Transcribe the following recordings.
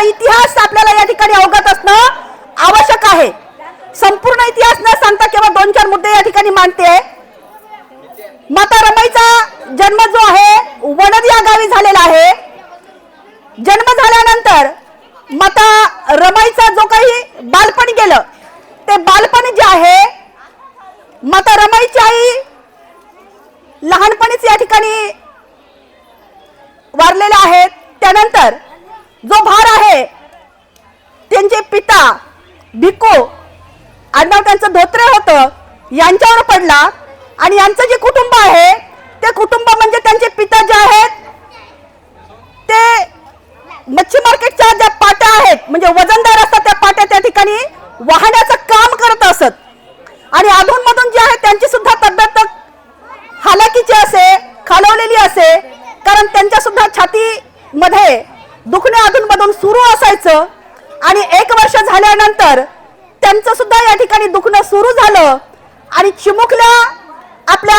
इतिहास आपल्याला या ठिकाणी अवगत असणं आवश्यक आहे। संपूर्ण इतिहास न सांगता केवळ 2-4 मुद्दे या ठिकाणी मांडते। माता रमाईचा जन्म जो आहे वडद या गावी झालेला आहे। जन्म झाल्यानंतर माता रमाईचा जो काही बालपण गेलं ते बालपण जे आहे माता रमाईची आई लहानपणीच या ठिकाणी वारलेले आहेत। त्यानंतर जो भार आहे त्यांचे पिता भिक्खू आडनाव त्यांचं धोत्रे होतं यांच्यावर पडला आणि यांचं जे कुटुंब आहे ते कुटुंब म्हणजे त्यांचे पिता जे आहेत ते मच्छी मार्केटच्या ज्या पाट्या आहेत म्हणजे वजनदार असतात त्या पाट्या त्या ठिकाणी वाहण्याचं काम करत असत आणि अधूनमधून जे आहे त्यांची सुद्धा तब्येत हालाकीची असे खालवलेली असे कारण त्यांच्या सुद्धा छातीमध्ये दुखणे अधूनमधून सुरू असायचं आणि 1 वर्ष झाल्यानंतर त्यांचं सुद्धा या ठिकाणी दुखणं सुरू झालं आणि चिमुकल्या आपल्या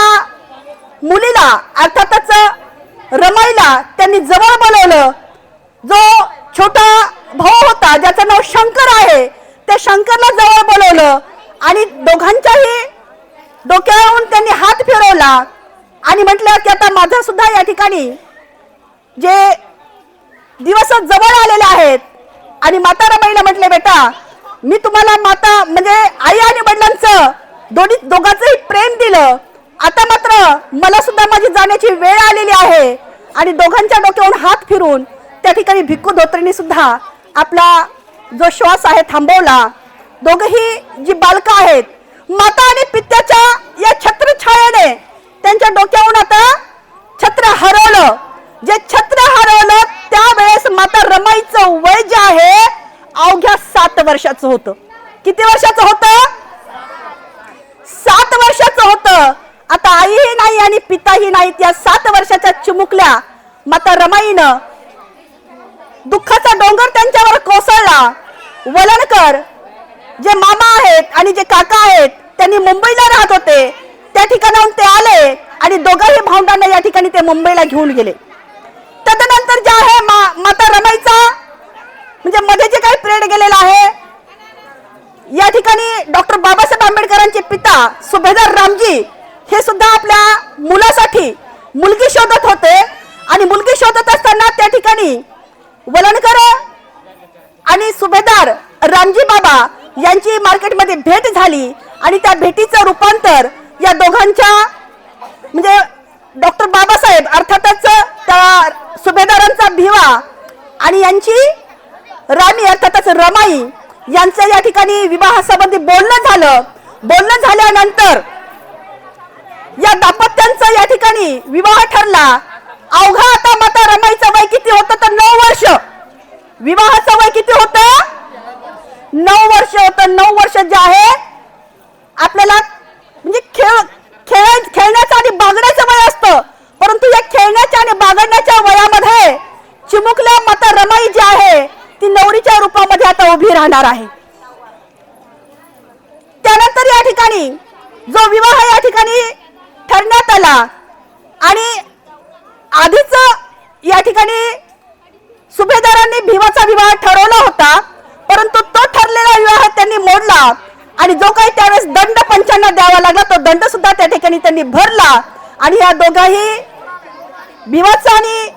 मुलीला अर्थातच रमाईला त्यांनी जवळ बोलवलं। जो छोटा भाऊ होता ज्याचं नाव शंकर आहे त्या शंकरला जवळ बोलवलं आणि दोघांच्याही डोक्यावरून त्यांनी हात फिरवला आणि म्हटलं की आता माझा सुद्धा या ठिकाणी जे दिवस जवळ आलेले आहेत आणि माता रमाईला म्हटले बेटा मी तुम्हाला माता म्हणजे आई आणि वडिलांचं दोघांचंही प्रेम दिलं आता मात्र मला सुद्धा माझी जाण्याची वेळ आलेली आहे आणि दोघांच्या डोक्यावरून हात फिरून त्या ठिकाणी भिक्खू धोत्रेंनी सुद्धा आपला जो श्वास आहे थांबवला। दोघही जी बालक आहेत माता आणि पित्याच्या या छत्रछायेने त्यांच्या डोक्यावरून आता छत्र हरवलं। जे छत्र हरवलं त्यावेळेस माता रमाईचं वय जे आहे अवघ्या 7 वर्षाचं होतं। किती वर्षाचं होतं? 7 वर्षाचं होतं। आता आईही नाही आणि पिताही नाही त्या 7 वर्षाच्या चिमुकल्या माता रमाईनं दुःखाचा डोंगर त्यांच्यावर कोसळला। वलणकर जे मामा आहेत आणि जे काका आहेत त्यांनी मुंबईला राहत होते त्या ठिकाणाहून ते आले आणि दोघांही भावंडांना या ठिकाणी ते मुंबईला घेऊन गेले। त्यानंतर जे आहे माता रमाईचा म्हणजे मध्ये जे काही पिरियड गेलेला आहे या ठिकाणी डॉक्टर बाबासाहेब आंबेडकरांचे पिता सुभेदार रामजी हे सुद्धा आपल्या मुलासाठी मुलगी शोधत होते आणि मुलगी शोधत असताना त्या ठिकाणी वलणकर आणि सुभेदार रामजी बाबा यांची मार्केटमध्ये भेट झाली आणि त्या भेटीचं रूपांतर या दोघांच्या म्हणजे डॉक्टर बाबासाहेब अर्थातच त्या सुभेदारांचा भिवा आणि यांची राणी अर्थातच रमाई यांचं या ठिकाणी विवाहासंबंधी बोलणं झालं। बोलणं झाल्यानंतर या दाम्पत्यांचा या ठिकाणी विवाह ठरला। अवघा आता माता रमाईचं वय किती होतं तर 9 वर्ष। विवाहाचं वय किती होतं? 9 वर्ष होतं। 9 वर्ष जे आहे आपल्याला म्हणजे खेळण्याचं आणि बागडण्याचं वय असतं परंतु या खेळण्याच्या आणि बागडण्याच्या वयामध्ये चिमुकल्या माता रमाई जी आहे ती नवरीच्या रूपामध्ये आता उभी राहणार आहे। त्यानंतर या ठिकाणी जो विवाह या ठिकाणी ठरण्यात आला आणि आधीच या ठिकाणी सुभेदारांनी भिवाचा विवाह ठरवला होता परंतु तो ठरलेला विवाह त्यांनी मोडला आणि जो काही त्यावेळेस दंड पंचांना द्यावा लागला तो दंड सुद्धा त्या ठिकाणी त्यांनी भरला आणि या दोघाही भिवाचा आणि